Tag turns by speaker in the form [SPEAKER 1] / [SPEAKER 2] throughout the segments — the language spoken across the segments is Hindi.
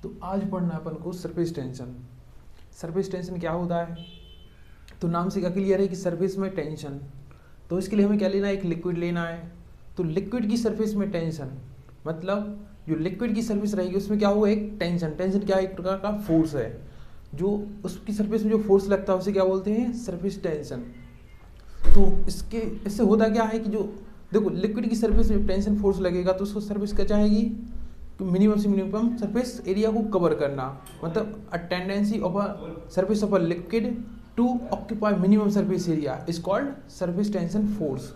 [SPEAKER 1] तो आज पढ़ना है अपन को सरफेस टेंशन। सरफेस टेंशन क्या होता है? तो नाम से क्या क्लियर है कि सरफेस में टेंशन। तो इसके लिए हमें क्या लेना है? एक लिक्विड लेना है। तो लिक्विड की सरफेस में टेंशन मतलब जो लिक्विड की सरफेस रहेगी उसमें क्या होगा? एक टेंशन। टेंशन क्या है? एक प्रकार का फोर्स है। जो उसकी सरफेस में जो फोर्स लगता है उसे क्या बोलते हैं? Surface tension. तो इससे होता क्या है कि जो देखो लिक्विड की सरफेस में टेंशन फोर्स लगेगा तो उसको सरफेस क्या चाहेगी? तो मिनिमम से मिनिमम सरफेस एरिया को कवर करना, मतलब a tendency of a surface of a liquid to occupy minimum surface area is called surface tension force.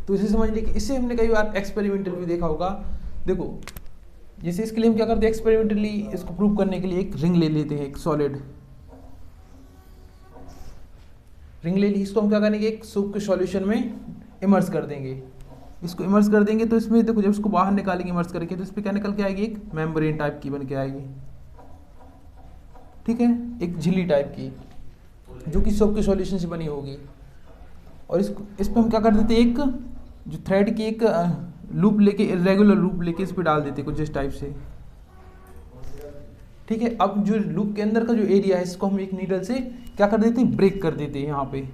[SPEAKER 1] तो इसे समझने की, इससे हमने कई बार एक्सपेरिमेंटल भी देखा होगा। देखो जैसे इसके लिए हम क्या करते हैं? एक्सपेरिमेंटली इसको प्रूव करने के लिए एक रिंग ले लेते हैं, एक सॉलिड रिंग ले ली। इसको हम क्या करेंगे? एक सूप के सॉल्यूशन में इमर्स कर देंगे। इसको इमर्स कर देंगे तो इसमें देखो जब इसको बाहर निकालेंगे इमर्स करके तो इस पर क्या निकल के आएगी? एक मेम्ब्रेन टाइप की बन के आएगी, ठीक है, एक झिल्ली टाइप की जो कि सोप के सॉल्यूशन से बनी होगी। और इस पर हम क्या कर देते? एक जो थ्रेड की एक लूप लेके, इरेगुलर लूप लेके इस पर डाल देते कुछ इस टाइप से, ठीक है। अब जो लूप के अंदर का जो एरिया है इसको हम एक नीडल से क्या कर देते हैं? ब्रेक कर देते हैं यहाँ पे।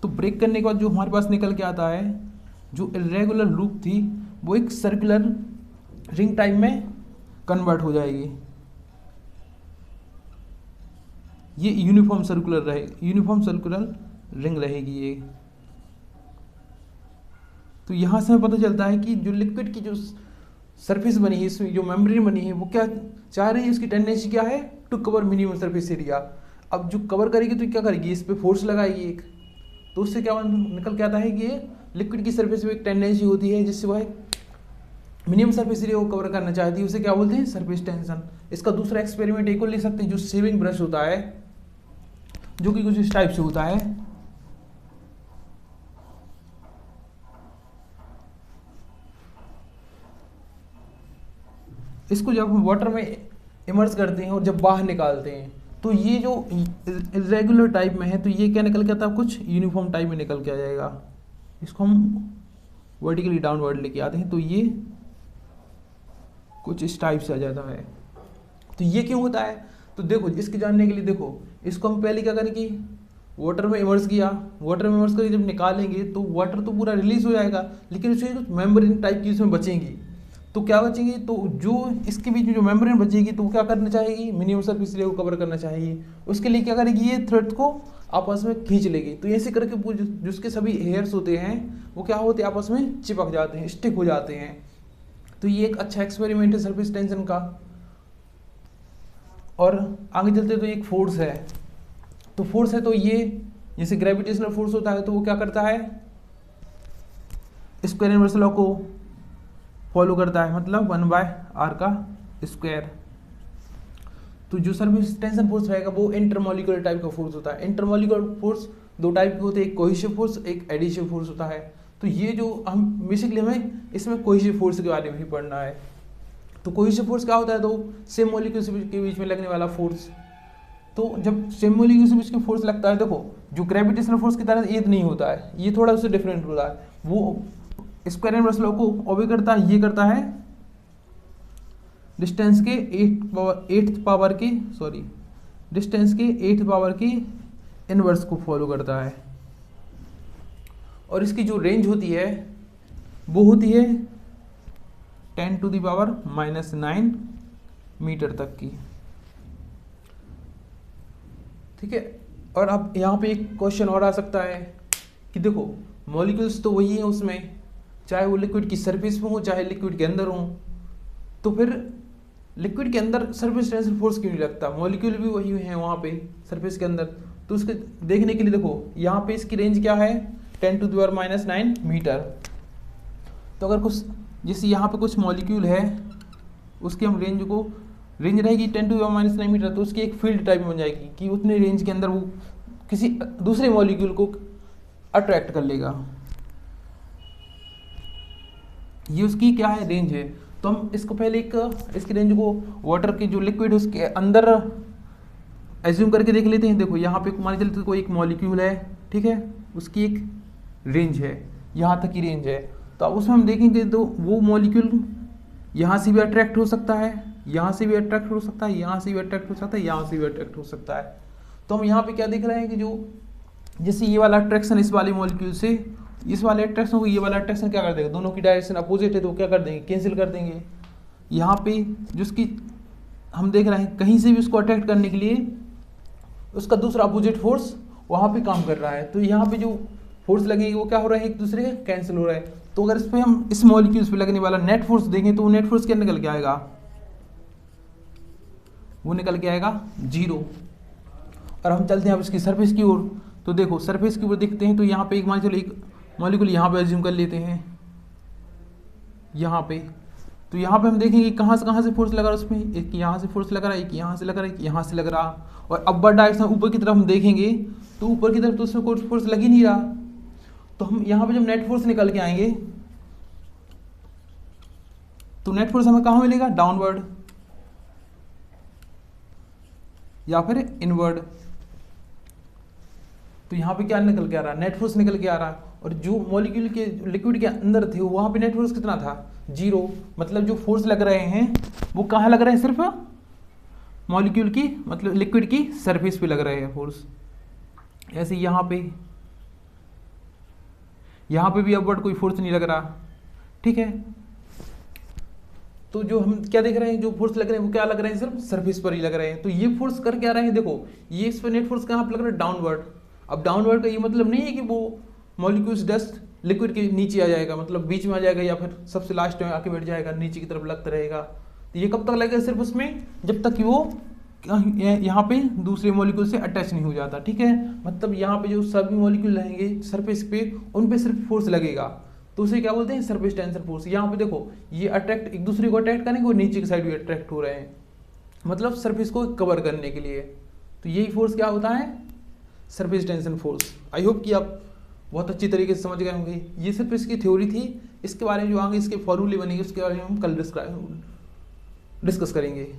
[SPEAKER 1] तो ब्रेक करने के बाद जो हमारे पास निकल के आता है, जो इरेगुलर लूप थी वो एक सर्कुलर रिंग टाइप में कन्वर्ट हो जाएगी। ये यूनिफॉर्म सर्कुलर रिंग रहेगी ये। तो यहाँ से हमें पता चलता है कि जो लिक्विड की जो सरफेस बनी है, इसमें जो मेम्ब्रेन बनी है वो क्या चाह रही है? उसकी टेंडेंसी क्या है? To cover minimum surface area. अब जो कवर करेगी तो क्या करेगी? इस पे फोर्स लगाएगी एक। तो उससे क्या निकल के आता है कि ये लिक्विड की सरफेस में एक टेंडेंसी होती है जिससे वह मिनिमम सरफेस एरिया को कवर करना चाहती है, उसे क्या बोलते हैं? Surface tension. इसका दूसरा एक्सपेरिमेंट एक और ले सकते हैं, जो शेविंग ब्रश होता है जो कि कुछ इस टाइप से होता है। इसको जब हम वाटर में इमर्स करते हैं और जब बाहर निकालते हैं तो ये जो इरेगुलर टाइप में है तो ये क्या निकल के आता है? कुछ यूनिफॉर्म टाइप में निकल के आ जाएगा। इसको हम वर्टिकली डाउनवर्ड लेके आते हैं तो ये कुछ इस टाइप से आ जाता है। तो ये क्यों होता है? तो देखो इसके जानने के लिए देखो इसको हम पहले क्या करेंगे? वाटर में इमर्स किया, वाटर में इमर्स करके जब निकालेंगे तो वाटर तो पूरा रिलीज हो जाएगा, लेकिन उसमें कुछ मेम्ब्रेन टाइप की उसमें बचेंगी। तो क्या बचेंगी? तो जो इसके बीच में जो मेम्ब्रेन बचेगी तो वो क्या करना चाहेगी? मिनिमम सरफेस एरिया को कवर करना चाहिए। उसके लिए क्या करेगी? ये थ्रेड को आपस में खींच लेगी। तो ऐसे करके जो उसके सभी हेयर्स होते हैं वो क्या होते हैं? आपस में चिपक जाते हैं, स्टिक हो जाते हैं। तो ये एक अच्छा एक्सपेरिमेंट है सरफेस टेंशन का। और आगे चलते तो एक फोर्स है। तो फोर्स है तो ये जैसे ग्रेविटेशनल फोर्स होता है तो वो क्या करता है? स्क्वायर इनवर्स लॉ को फॉलो करता है, मतलब 1/r का स्क्वायर। तो जो सरफेस टेंशन फोर्स रहेगा वो इंटरमॉलिक्यूलर टाइप का फोर्स होता है। इंटरमॉलिक्यूलर फोर्स दो टाइप के होते हैं, एक कोहेसिव फोर्स, एक एडिशिव फोर्स होता है। तो ये जो हम बेसिकली हमें इसमें कोहेसिव फोर्स के बारे में ही पढ़ना है। तो कोहेसिव फोर्स क्या होता है? तो सेम मॉलिक्यूल्स के बीच में लगने वाला फोर्स। तो जब सेम मॉलिक्यूल्स के बीच में फोर्स लगता है, देखो जो ग्रेविटेशनल फोर्स की तरह ये नहीं होता है, ये थोड़ा उससे डिफरेंट होता है। वो स्क्वायर इनवर्स लॉ को ओबे करता है, ये करता है डिस्टेंस के 8th पावर की इनवर्स को फॉलो करता है। और इसकी जो रेंज होती है वो होती है 10⁻⁹ मीटर तक की, ठीक है। और अब यहाँ पे एक क्वेश्चन और आ सकता है कि देखो मॉलिक्यूल्स तो वही है उसमें, चाहे वो लिक्विड की सरफेस में हो चाहे लिक्विड के अंदर हो, तो फिर लिक्विड के अंदर सरफेस टेंशन फोर्स क्यों नहीं लगता? मॉलिक्यूल भी वही है वहाँ पे सरफेस के अंदर। तो उसके देखने के लिए देखो यहाँ पे इसकी रेंज क्या है? 10⁻⁹ मीटर। तो अगर कुछ जैसे यहाँ पे कुछ मॉलिक्यूल है उसकी हम रेंज रहेगी 10⁻⁹ मीटर, तो उसकी एक फील्ड टाइप बन जाएगी कि उतने रेंज के अंदर वो किसी दूसरे मॉलिक्यूल को अट्रैक्ट कर लेगा। ये उसकी क्या है? रेंज है। तो हम इसको पहले इसकी रेंज को वाटर के जो लिक्विड उसके अंदर एज्यूम करके देख लेते हैं। देखो यहाँ पे मान चलते कोई एक मॉलिक्यूल है, ठीक है, उसकी एक रेंज है, यहाँ तक की रेंज है। तो अब उसमें हम देखेंगे तो वो मॉलिक्यूल यहाँ से भी अट्रैक्ट हो सकता है, यहाँ से भी अट्रैक्ट हो सकता है, यहाँ से भी अट्रैक्ट हो सकता है, यहाँ से भी अट्रैक्ट हो सकता है। तो हम यहाँ पे क्या देख रहे हैं कि जो जैसे ये वाला अट्रैक्शन इस वाले मॉलिक्यूल से इस वाले अट्रैक्शन को ये वाला अट्रैक्शन क्या कर देगा, दोनों की डायरेक्शन अपोजिट है तो क्या कर देंगे, कैंसिल कर देंगे। यहाँ पे जो उसकी हम देख रहे हैं कहीं से भी उसको अट्रैक्ट करने के लिए उसका दूसरा अपोजिट फोर्स वहाँ पे काम कर रहा है, तो यहाँ पे जो फोर्स लगेगी वो क्या हो रहा है, एक दूसरे के कैंसिल हो रहा है। तो अगर इस पर हम इस मॉलिक्यूल्स पे लगने वाला नेट फोर्स देखें तो वो नेट फोर्स क्या निकल के आएगा, वो निकल के आएगा 0। और हम चलते हैं अब इसकी सरफेस की ओर। तो देखो सरफेस की ओर देखते हैं तो यहाँ पे एक मान चलो एक मॉलिक्यूल यहाँ पे अज्यूम कर लेते हैं यहाँ पे, तो यहाँ पे हम देखेंगे कहाँ से फोर्स लगा रहा है उसमें, एक यहाँ से फोर्स लग रहा है, एक यहाँ से लग रहा है, एक यहाँ से लग रहा। और अपर डायरेक्शन ऊपर की तरफ हम देखेंगे तो ऊपर की तरफ तो उसमें कोई फोर्स लग ही नहीं रहा। तो हम यहाँ पे जब नेट फोर्स निकल के आएंगे तो नेट फोर्स हमें कहाँ मिलेगा, डाउनवर्ड या फिर इनवर्ड। तो यहाँ पे क्या निकल के आ रहा है, नेट फोर्स निकल के आ रहा है। और जो मॉलिक्यूल के लिक्विड के अंदर थे वहाँ पे नेट फोर्स कितना था, 0। मतलब जो फोर्स लग रहे हैं वो कहाँ लग रहे हैं, सिर्फ मॉलिक्यूल की मतलब लिक्विड की सरफेस पे लग रहे हैं फोर्स। ऐसे यहाँ पे भी अपवर्ड कोई फोर्स नहीं लग रहा, ठीक है। तो जो हम क्या देख रहे हैं, जो फोर्स लग रहे हैं वो क्या लग रहे हैं, सिर्फ सरफेस पर ही लग रहे हैं। तो ये फोर्स कर क्या रहे हैं, देखो ये इस पर नेट फोर्स कहाँ पर लग रहा है, डाउनवर्ड। अब डाउनवर्ड का ये मतलब नहीं है कि वो मॉलिक्यूल्स डस्ट लिक्विड के नीचे आ जाएगा, मतलब बीच में आ जाएगा या फिर सबसे लास्ट में आके बैठ जाएगा, नीचे की तरफ लगता रहेगा। तो ये कब तक लगेगा, सिर्फ उसमें जब तक कि वो यहाँ पे दूसरे मॉलिक्यूल से अटैच नहीं हो जाता, ठीक है। मतलब यहाँ पे जो सभी मॉलिक्यूल रहेंगे सरफेस पे उन पे सिर्फ फोर्स लगेगा, तो उसे क्या बोलते हैं, सरफेस टेंशन फोर्स। यहाँ पे देखो ये अट्रैक्ट एक दूसरे को अट्रैक्ट करेंगे और नीचे की साइड भी अट्रैक्ट हो रहे हैं, मतलब सरफेस को कवर करने के लिए। तो यही फोर्स क्या होता है, surface tension force. I hope कि आप बहुत अच्छी तरीके से समझ गए होंगे। ये सिर्फ इसकी थ्योरी थी, इसके बारे में जो आगे इसके फॉर्मूले बनेंगे उसके बारे में हम कल डिस्कस करेंगे।